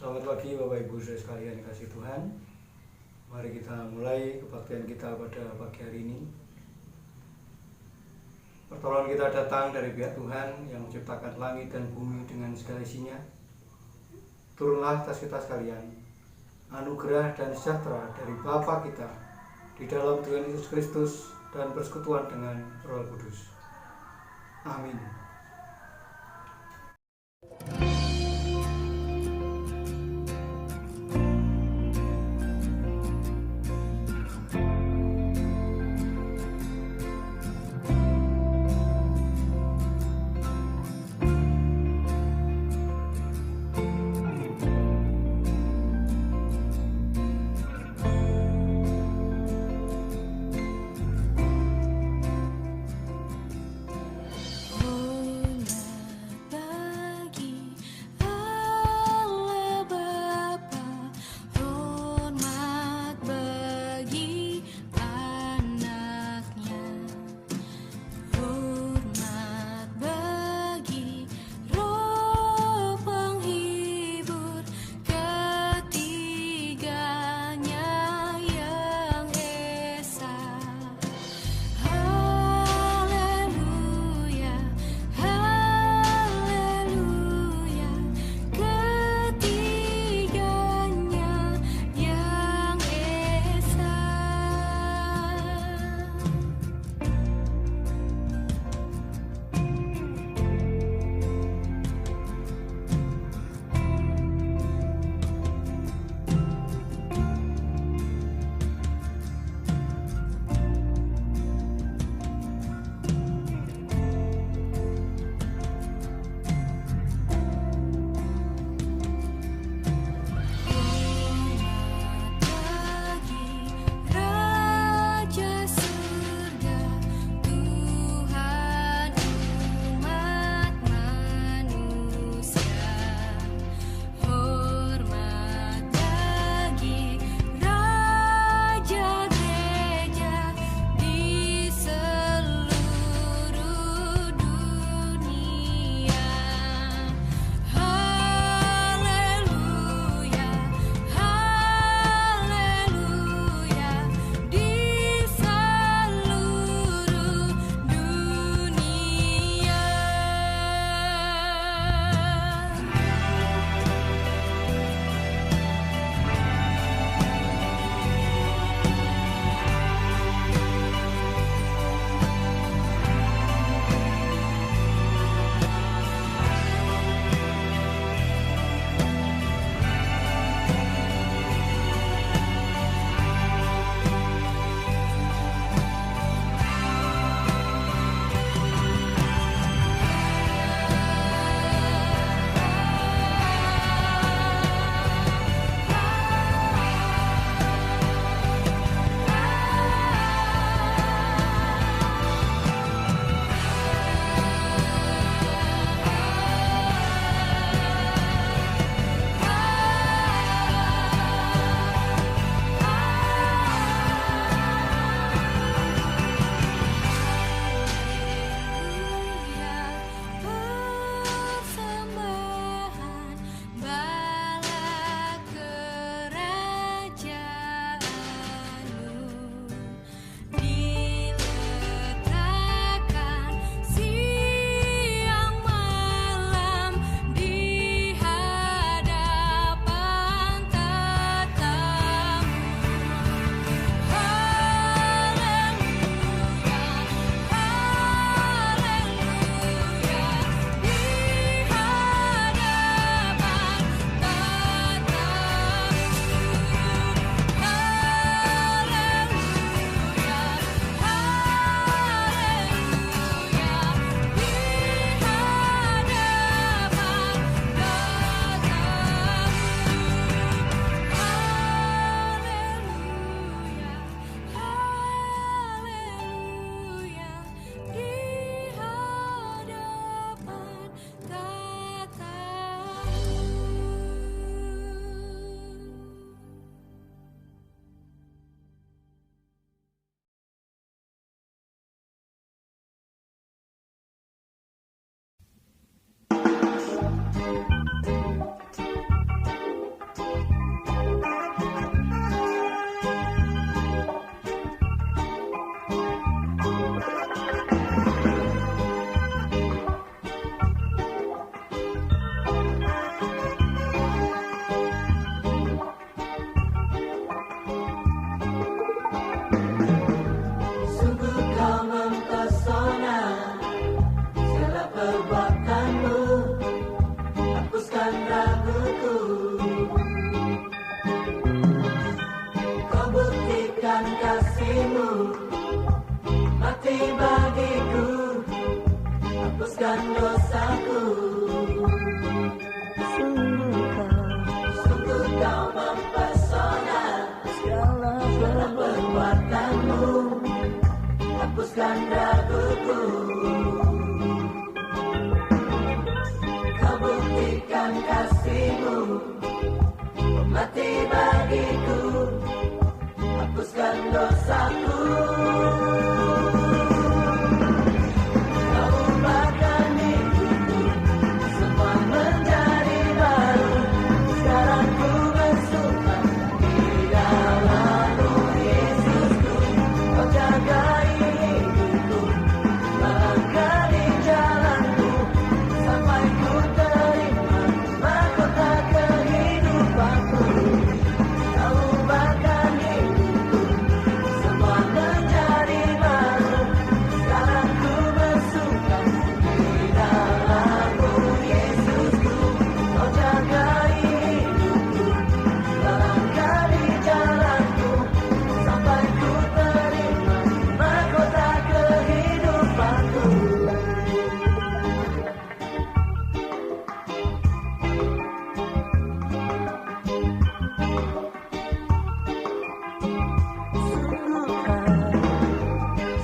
Selamat pagi Bapak Ibu Saudara sekalian kasih Tuhan. Mari kita mulai kebaktian kita pada pagi hari ini. Pertolongan kita datang dari pihak Tuhan yang menciptakan langit dan bumi dengan segala isinya. Turunlah atas kita sekalian anugerah dan sejahtera dari Bapa kita di dalam Tuhan Yesus Kristus dan persekutuan dengan Roh Kudus. Amin. Oh kasih-Mu, mati bagiku, hapuskan dosaku. Sungguh Kau mempesona, segala perbuatanmu, hapuskan raguku. Kau buktikan kasih-Mu, mati bagiku, hapuskan dosaku. Kau ubahkan hidupku, semua menjadi baru. Sekarang ku bersumpah di dalam-Mu, Yesusku. Kau jagai hidupku, melangkah di jalan-Mu, sampai ku terima mahkota kehidupanku. Kau ubahkan hidupku, semua menjadi baru. Sekarang ku bersuka di dalam-Mu, Yesusku. Kau jagai hidupku, melangkah di jalanku, sampai ku terima mahkota kehidupanku.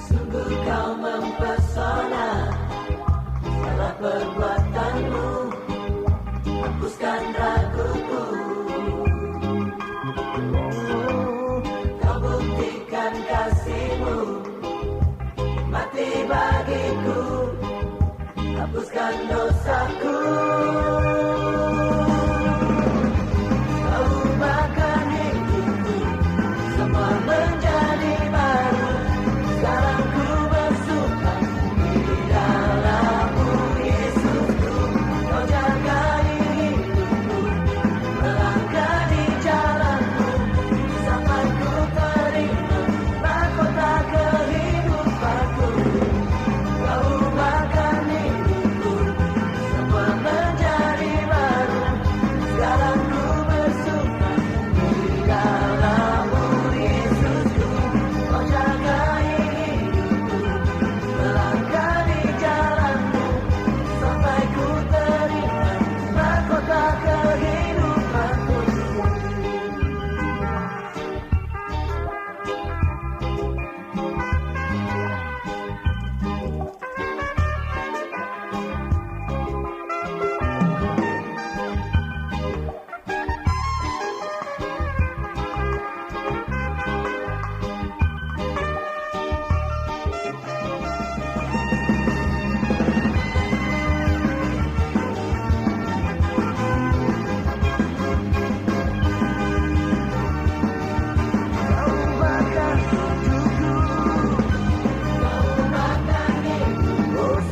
Sungguh Kau mempesona, segala perbuatanmu, hapuskan raguku. Kau buktikan kasih-Mu, mati bagiku, hapuskan dosaku. Kau ubahkan hidupku, semua menjadi baru. Sekarang ku bersuka di dalam-Mu, Yesusku. Kau jagai hidupku, melangkah di jalan-Mu, sampai ku terima mahkota kehidupanku. Kau ubahkan hidupku, semua menjadi baru. Sekarang ku bersuka di dalam-Mu, Yesusku. Kau jagai hidupku, melangkah di jalan-Mu, sampai ku terima mahkota kehidupanku.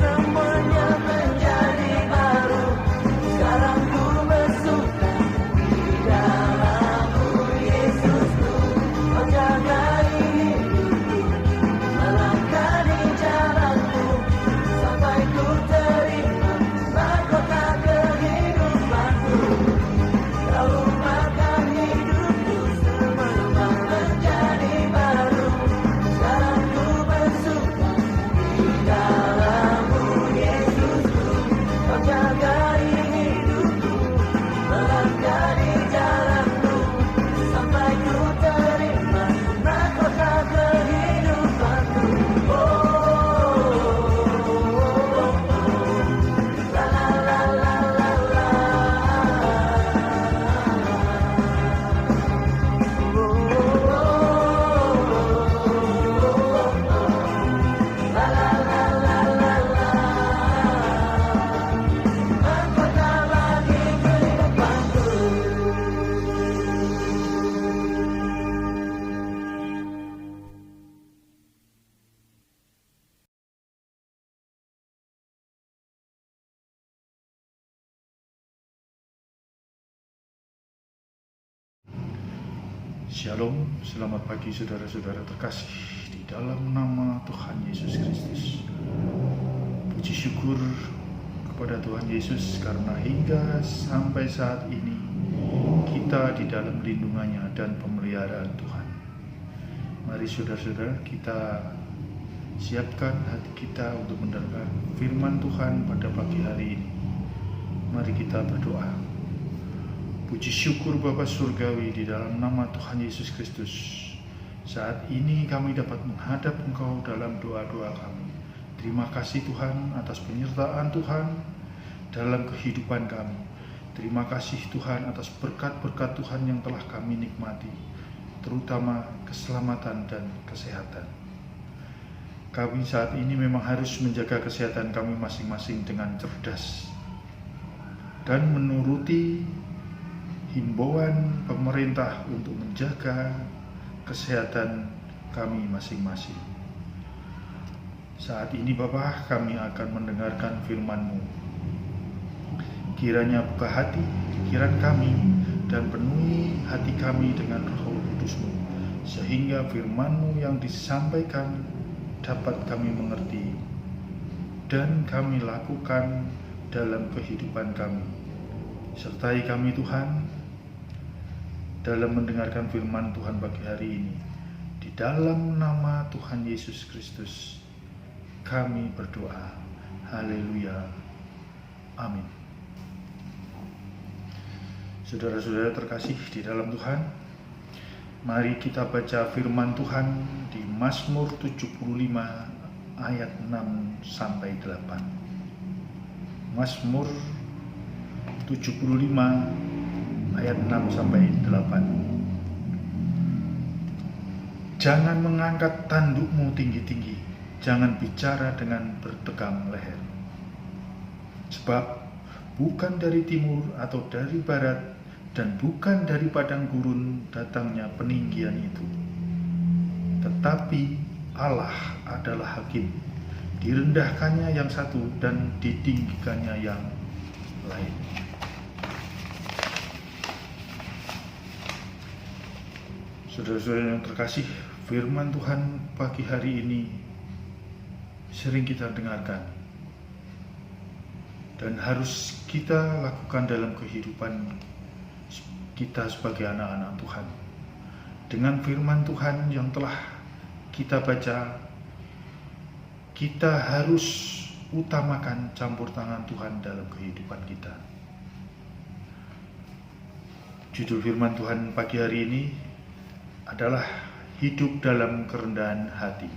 Semuanya menjadi baru. Sekarang ku bersuka di dalam-Mu, Yesusku. Kau jagai hidupku, melangkah di jalan-Mu, sampai ku terima mahkota kehidupanku. Kau ubahkan hidupku, semua menjadi baru. Sekarang ku bersuka di dalam-Mu, Yesusku. Kau jagai hidupku, melangkah di jalan-Mu, sampai ku terima mahkota kehidupanku. La la la la la la. La la la la la la. Mahkota bagi kehidupanku. Shalom, selamat pagi saudara-saudara terkasih di dalam nama Tuhan Yesus Kristus. Puji syukur kepada Tuhan Yesus karena hingga sampai saat ini kita di dalam lindungannya dan pemeliharaan Tuhan. Mari saudara-saudara, kita siapkan hati kita untuk mendengar firman Tuhan pada pagi hari ini. Mari kita berdoa. Puji syukur Bapa Surgawi, di dalam nama Tuhan Yesus Kristus, saat ini kami dapat menghadap Engkau dalam doa-doa kami. Terima kasih Tuhan atas penyertaan Tuhan dalam kehidupan kami. Terima kasih Tuhan atas berkat-berkat Tuhan yang telah kami nikmati, terutama keselamatan dan kesehatan. Kami saat ini memang harus menjaga kesehatan kami masing-masing dengan cerdas dan menuruti himbauan pemerintah untuk menjaga kesehatan kami masing-masing. Saat ini Bapa, kami akan mendengarkan firman-Mu. Kiranya buka hati, pikiran kami, dan penuhi hati kami dengan Roh Kudus-Mu, sehingga firman-Mu yang disampaikan dapat kami mengerti dan kami lakukan dalam kehidupan kami. Sertai kami Tuhan dalam mendengarkan firman Tuhan pagi hari ini. Di dalam nama Tuhan Yesus Kristus kami berdoa. Haleluya. Amin. Saudara-saudara terkasih di dalam Tuhan, mari kita baca firman Tuhan di Mazmur 75 ayat 6 sampai 8. Mazmur 75 ayat 6 sampai 8. Jangan mengangkat tandukmu tinggi-tinggi, jangan bicara dengan bertegang leher. Sebab bukan dari timur atau dari barat dan bukan dari padang gurun datangnya peninggian itu. Tetapi Allah adalah hakim, direndahkannya yang satu dan ditinggikannya yang lain. Saudara-saudara yang terkasih, firman Tuhan pagi hari ini sering kita dengarkan dan harus kita lakukan dalam kehidupan kita sebagai anak-anak Tuhan. Dengan firman Tuhan yang telah kita baca, kita harus utamakan campur tangan Tuhan dalam kehidupan kita. Judul firman Tuhan pagi hari ini adalah hidup dalam kerendahan hati.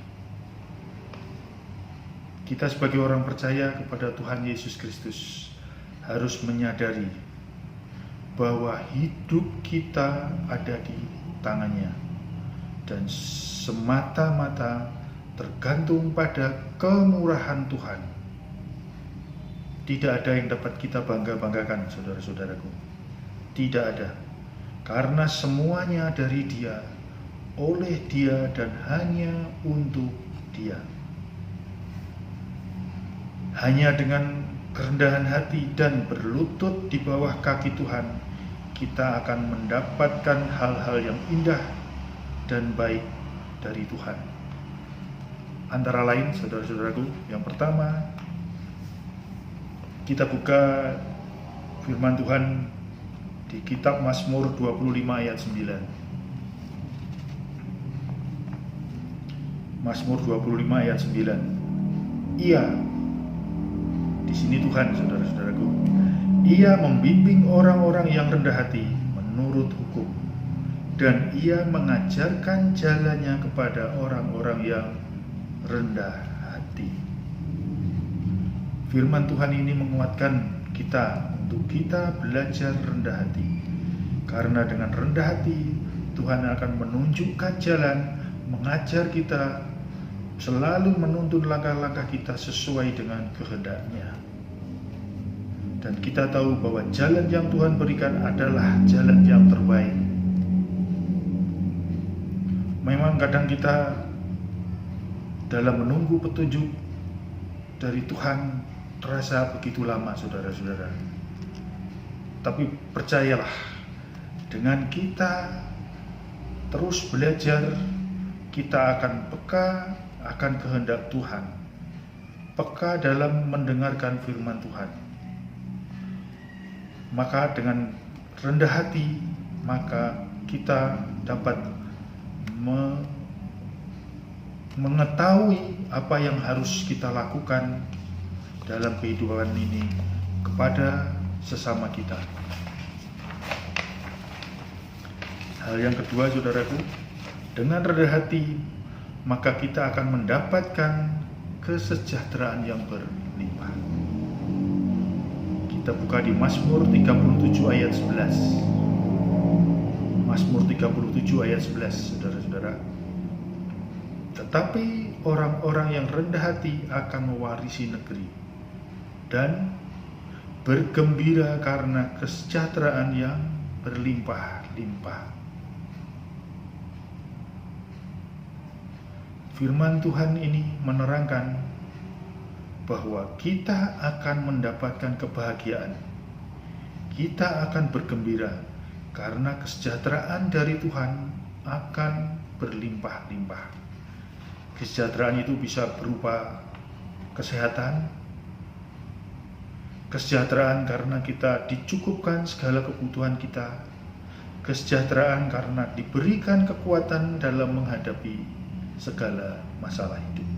Kita sebagai orang percaya kepada Tuhan Yesus Kristus harus menyadari bahwa hidup kita ada di tangannya dan semata-mata tergantung pada kemurahan Tuhan. Tidak ada yang dapat kita bangga-banggakan, saudara-saudaraku. Tidak ada. Karena semuanya dari Dia, oleh Dia, dan hanya untuk Dia. Hanya dengan kerendahan hati dan berlutut di bawah kaki Tuhan, kita akan mendapatkan hal-hal yang indah dan baik dari Tuhan. Antara lain, saudara-saudaraku, yang pertama, kita buka firman Tuhan di kitab Mazmur 25 ayat 9. Mazmur 25 ayat 9. Di sini Tuhan, saudara-saudaraku, Ia membimbing orang-orang yang rendah hati menurut hukum, dan Ia mengajarkan jalannya kepada orang-orang yang rendah hati. Firman Tuhan ini menguatkan kita untuk kita belajar rendah hati, karena dengan rendah hati Tuhan akan menunjukkan jalan, mengajar kita, selalu menuntun langkah-langkah kita sesuai dengan kehendak-Nya. Dan kita tahu bahwa jalan yang Tuhan berikan adalah jalan yang terbaik. Memang kadang kita dalam menunggu petunjuk dari Tuhan terasa begitu lama, saudara-saudara. Tapi percayalah, dengan kita terus belajar, kita akan peka akan kehendak Tuhan, peka dalam mendengarkan firman Tuhan. Maka dengan rendah hati, maka kita dapat mengetahui apa yang harus kita lakukan dalam kehidupan ini kepada sesama kita. Hal yang kedua, saudaraku, dengan rendah hati maka kita akan mendapatkan kesejahteraan yang berlimpah. Kita buka di Mazmur 37 ayat 11. Mazmur 37 ayat 11, saudara-saudara. Tetapi orang-orang yang rendah hati akan mewarisi negeri dan bergembira karena kesejahteraan yang berlimpah-limpah. Firman Tuhan ini menerangkan bahwa kita akan mendapatkan kebahagiaan. Kita akan bergembira karena kesejahteraan dari Tuhan akan berlimpah-limpah. Kesejahteraan itu bisa berupa kesehatan, kesejahteraan karena kita dicukupkan segala kebutuhan kita, kesejahteraan karena diberikan kekuatan dalam menghadapi segala masalah hidup.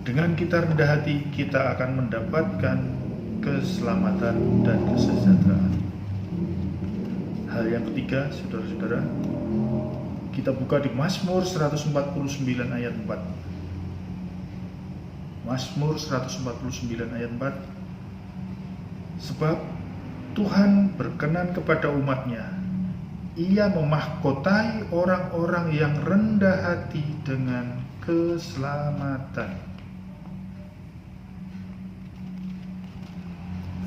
Dengan kita rendah hati, kita akan mendapatkan keselamatan dan kesejahteraan. Hal yang ketiga, saudara-saudara, kita buka di Mazmur 149 ayat 4. Mazmur 149 ayat 4. Sebab Tuhan berkenan kepada umat-Nya. Ia memahkotai orang-orang yang rendah hati dengan keselamatan.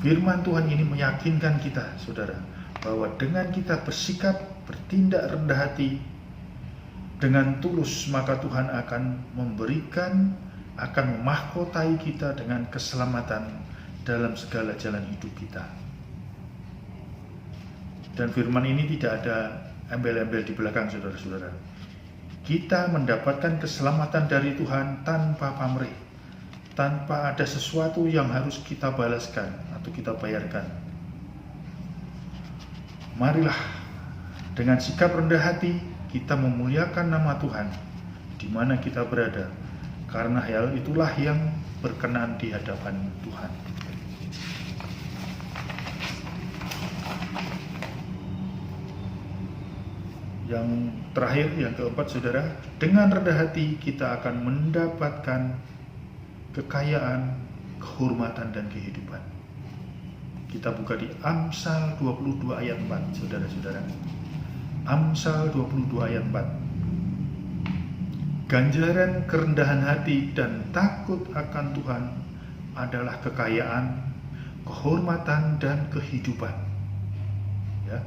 Firman Tuhan ini meyakinkan kita, saudara, bahwa dengan kita bersikap, bertindak rendah hati dengan tulus, maka Tuhan akan memberikan, akan memahkotai kita dengan keselamatan dalam segala jalan hidup kita. Dan firman ini tidak ada embel-embel di belakang, saudara-saudara. Kita mendapatkan keselamatan dari Tuhan tanpa pamrih, tanpa ada sesuatu yang harus kita balaskan atau kita bayarkan. Marilah dengan sikap rendah hati kita memuliakan nama Tuhan di mana kita berada, karena hal itulah yang berkenan di hadapan Tuhan. Yang terakhir, yang keempat, saudara, dengan rendah hati kita akan mendapatkan kekayaan, kehormatan, dan kehidupan. Kita buka di Amsal 22 ayat 4, saudara-saudara. Amsal 22 ayat 4. Ganjaran kerendahan hati dan takut akan Tuhan adalah kekayaan, kehormatan, dan kehidupan. Ya.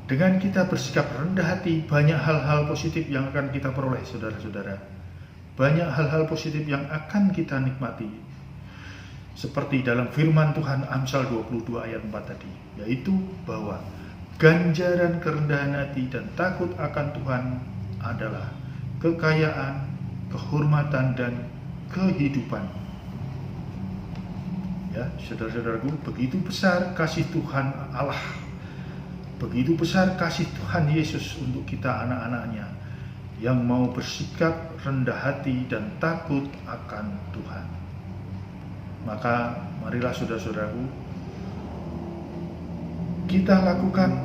Dengan kita bersikap rendah hati, banyak hal-hal positif yang akan kita peroleh, saudara-saudara. Banyak hal-hal positif yang akan kita nikmati. Seperti dalam firman Tuhan Amsal 22 ayat 4 tadi, yaitu bahwa ganjaran kerendahan hati dan takut akan Tuhan adalah kekayaan, kehormatan, dan kehidupan. Ya, saudara-saudaraku, begitu besar kasih Tuhan Allah, begitu besar kasih Tuhan Yesus untuk kita anak-anaknya yang mau bersikap rendah hati dan takut akan Tuhan. Maka marilah saudara-saudaraku, kita lakukan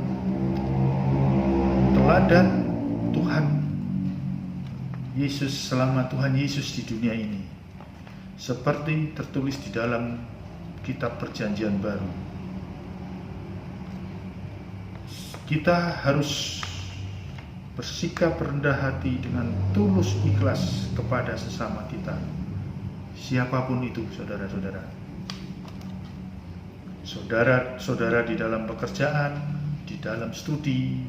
teladan Tuhan Yesus selama Tuhan Yesus di dunia ini, seperti tertulis di dalam kitab Perjanjian Baru. Kita harus bersikap rendah hati dengan tulus ikhlas kepada sesama kita, siapapun itu, saudara-saudara. Saudara-saudara di dalam pekerjaan, di dalam studi,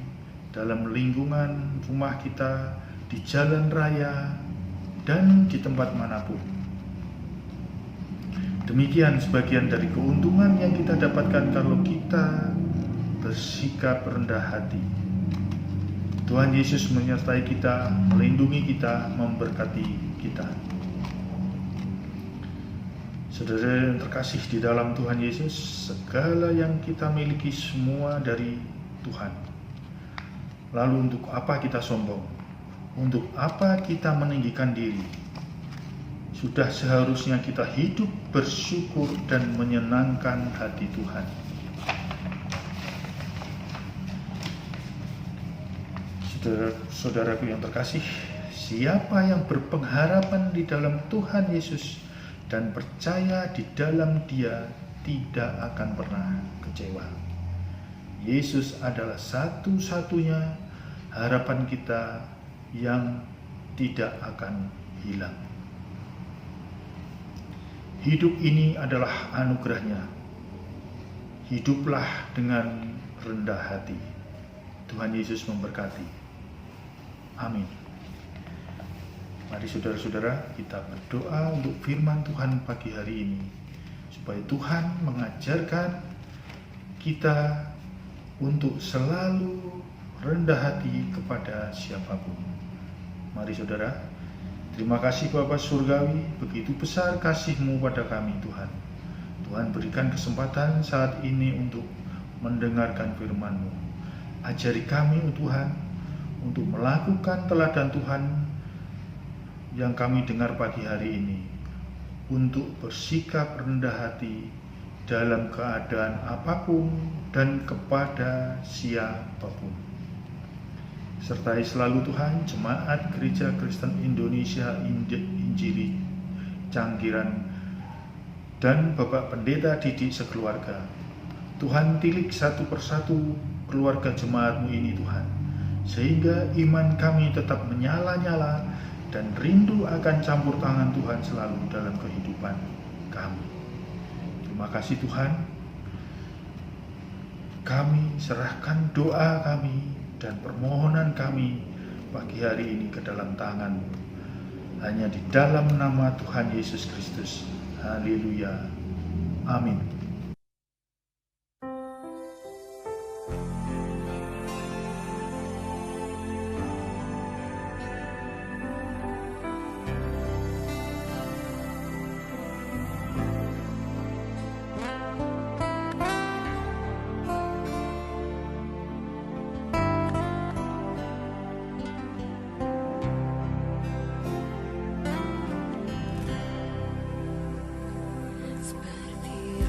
dalam lingkungan rumah kita, di jalan raya, dan di tempat manapun. Demikian sebagian dari keuntungan yang kita dapatkan kalau kita bersikap rendah hati. Tuhan Yesus menyertai kita, melindungi kita, memberkati kita. Saudara yang terkasih di dalam Tuhan Yesus, segala yang kita miliki semua dari Tuhan. Lalu untuk apa kita sombong? Untuk apa kita meninggikan diri? Sudah seharusnya kita hidup bersyukur dan menyenangkan hati Tuhan. Saudaraku yang terkasih, siapa yang berpengharapan di dalam Tuhan Yesus dan percaya di dalam Dia tidak akan pernah kecewa. Yesus adalah satu-satunya harapan kita yang tidak akan hilang. Hidup ini adalah anugerah-Nya. Hiduplah dengan rendah hati. Tuhan Yesus memberkati. Amin. Mari saudara-saudara, kita berdoa untuk firman Tuhan pagi hari ini, supaya Tuhan mengajarkan kita untuk selalu rendah hati kepada siapapun. Mari saudara, terima kasih Bapa Surgawi, begitu besar kasih-Mu pada kami Tuhan. Tuhan berikan kesempatan saat ini untuk mendengarkan firman-Mu. Ajari kami Tuhan, untuk melakukan teladan Tuhan yang kami dengar pagi hari ini, untuk bersikap rendah hati dalam keadaan apapun dan kepada siapapun. Sertai selalu Tuhan Jemaat Gereja Kristen Indonesia Injili Canggiran dan Bapak Pendeta Didik sekeluarga. Tuhan tilik satu persatu keluarga jemaat-Mu ini Tuhan, sehingga iman kami tetap menyala-nyala dan rindu akan campur tangan Tuhan selalu dalam kehidupan kami. Terima kasih Tuhan. Kami serahkan doa kami dan permohonan kami pagi hari ini ke dalam tangan-Mu. Hanya di dalam nama Tuhan Yesus Kristus. Haleluya. Amin. Seperti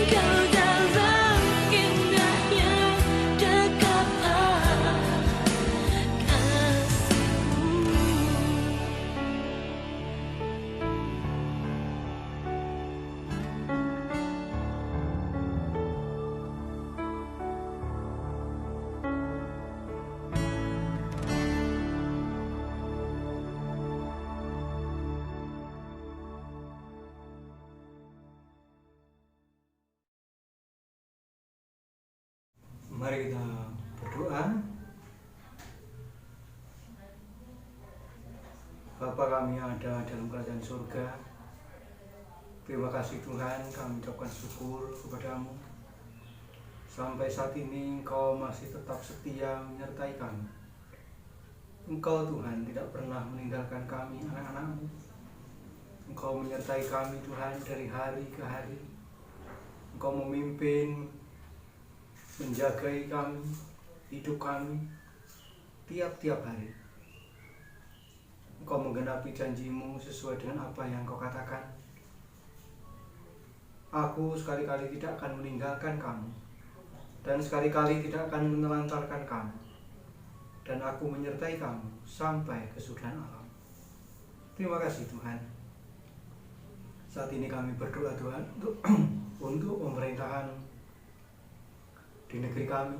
Kau dalam indahnya dekat kasihmu. Mari kita berdoa. Bapa kami yang ada dalam kerajaan surga, terima kasih Tuhan, kami ucapkan syukur kepadamu. Sampai saat ini Engkau masih tetap setia menyertai kami. Engkau Tuhan tidak pernah meninggalkan kami, anak-anak-Mu. Engkau menyertai kami Tuhan dari hari ke hari. Engkau memimpin, menjagai kami, hidup kami tiap-tiap hari. Engkau menggenapi janji-Mu sesuai dengan apa yang Kau katakan. Aku sekali-kali tidak akan meninggalkan kamu, dan sekali-kali tidak akan menelantarkan kamu, dan aku menyertai kamu sampai kesudahan alam. Terima kasih Tuhan. Saat ini kami berdoa Tuhan untuk pemerintahan di negeri kami.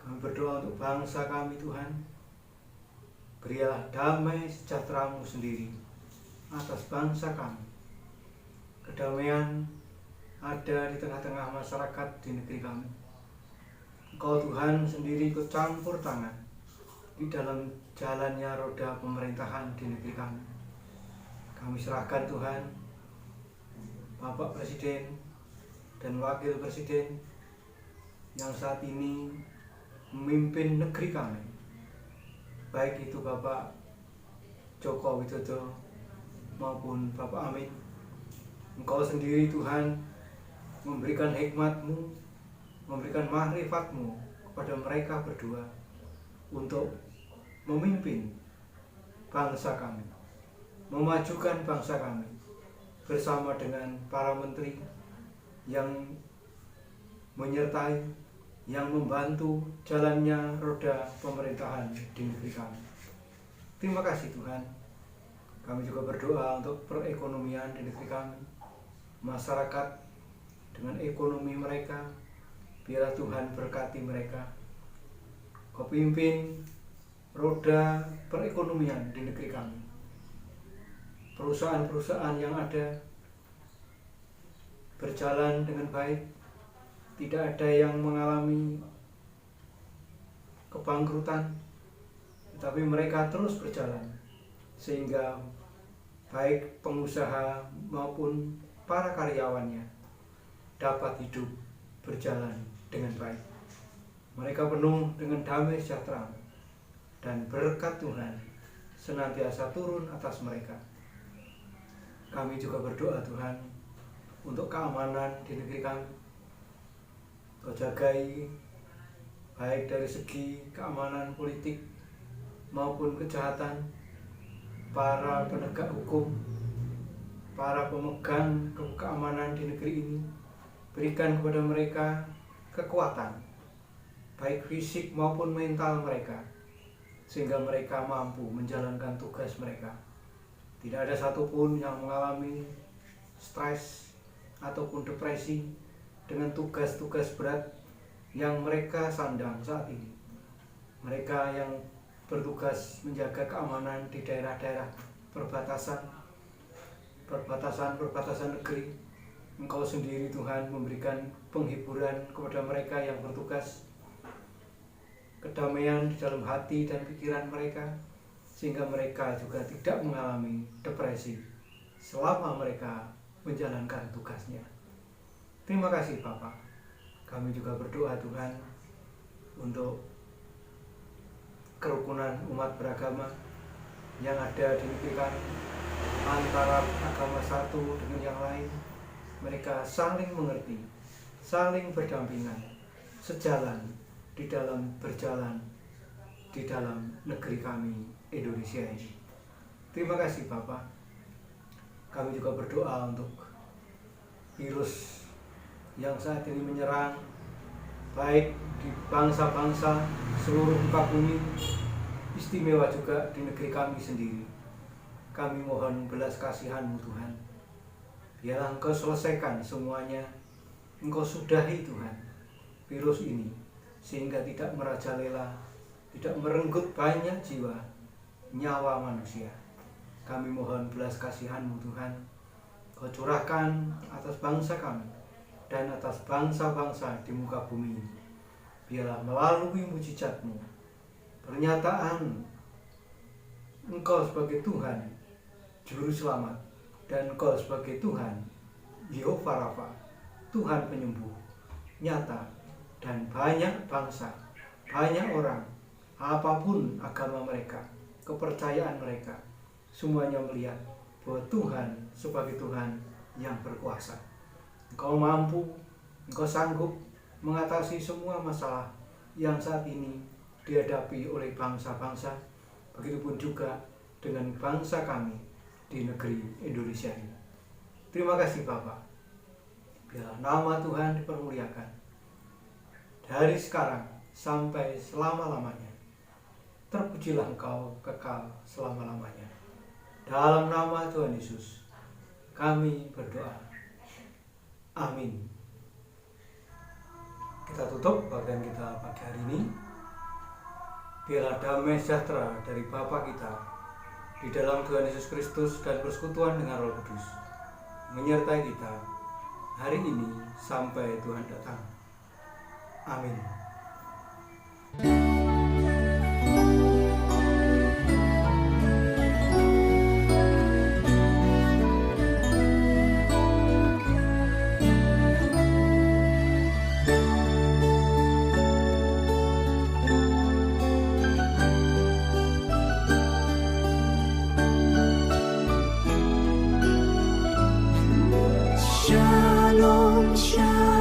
Kami berdoa untuk bangsa kami Tuhan. Berilah damai sejahtera-Mu sendiri atas bangsa kami. Kedamaian ada di tengah-tengah masyarakat di negeri kami. Engkau Tuhan sendiri ikut campur tangan di dalam jalannya roda pemerintahan di negeri kami. Kami serahkan Tuhan Bapak Presiden dan Wakil Presiden yang saat ini memimpin negeri kami, baik itu Bapak Joko Widodo maupun Bapak Amin. Engkau sendiri Tuhan memberikan hikmat-Mu, memberikan mahrifat-Mu kepada mereka berdua untuk memimpin bangsa kami, memajukan bangsa kami bersama dengan para menteri yang menyertai, yang membantu jalannya roda pemerintahan di negeri kami. Terima kasih Tuhan. Kami juga berdoa untuk perekonomian di negeri kami, masyarakat dengan ekonomi mereka. Biarlah Tuhan berkati mereka. Kau pimpin roda perekonomian di negeri kami. Perusahaan-perusahaan yang ada berjalan dengan baik, tidak ada yang mengalami kebangkrutan, tetapi mereka terus berjalan, sehingga baik pengusaha maupun para karyawannya dapat hidup berjalan dengan baik. Mereka penuh dengan damai sejahtera, dan berkat Tuhan senantiasa turun atas mereka. Kami juga berdoa Tuhan untuk keamanan di negeri kami. Kau jagai baik dari segi keamanan politik maupun kejahatan, para penegak hukum, para pemegang keamanan di negeri ini. Berikan kepada mereka kekuatan, baik fisik maupun mental mereka, sehingga mereka mampu menjalankan tugas mereka. Tidak ada satupun yang mengalami stres ataupun depresi dengan tugas-tugas berat yang mereka sandang saat ini. Mereka yang bertugas menjaga keamanan di daerah-daerah perbatasan negeri. Engkau sendiri Tuhan memberikan penghiburan kepada mereka yang bertugas, kedamaian di dalam hati dan pikiran mereka, sehingga mereka juga tidak mengalami depresi selama mereka menjalankan tugasnya. Terima kasih Bapak. Kami juga berdoa Tuhan untuk kerukunan umat beragama yang ada di negeri kami, antara agama satu dengan yang lain. Mereka saling mengerti, saling berdampingan, sejalan di dalam berjalan di dalam negeri kami Indonesia ini. Terima kasih Bapak. Kami juga berdoa untuk virus yang saat ini menyerang baik di bangsa-bangsa seluruh muka bumi, istimewa juga di negeri kami sendiri. Kami mohon belas kasihan-Mu Tuhan. Biarlah Engkau selesaikan semuanya, Engkau sudahi Tuhan virus ini, sehingga tidak merajalela, tidak merenggut banyak jiwa, nyawa manusia. Kami mohon belas kasihan-Mu Tuhan, Kau curahkan atas bangsa kami dan atas bangsa-bangsa di muka bumi ini. Biarlah melalui mujizat-Mu, pernyataan Engkau sebagai Tuhan, Juru Selamat, dan Engkau sebagai Tuhan, Yehova Rafa, Tuhan penyembuh, nyata, dan banyak bangsa, banyak orang, apapun agama mereka, kepercayaan mereka, semuanya melihat bahwa Tuhan sebagai Tuhan yang berkuasa. Engkau mampu, Engkau sanggup mengatasi semua masalah yang saat ini dihadapi oleh bangsa-bangsa, begitupun juga dengan bangsa kami di negeri Indonesia ini. Terima kasih Bapa. Biarlah nama Tuhan dipermuliakan dari sekarang sampai selama-lamanya. Terpujilah Engkau kekal selama-lamanya. Dalam nama Tuhan Yesus kami berdoa. Amin. Kita tutup bagian kita pagi hari ini. Biarlah damai sejahtera dari Bapa kita di dalam Tuhan Yesus Kristus dan persekutuan dengan Roh Kudus menyertai kita hari ini sampai Tuhan datang. Amin. Shalom, shalom.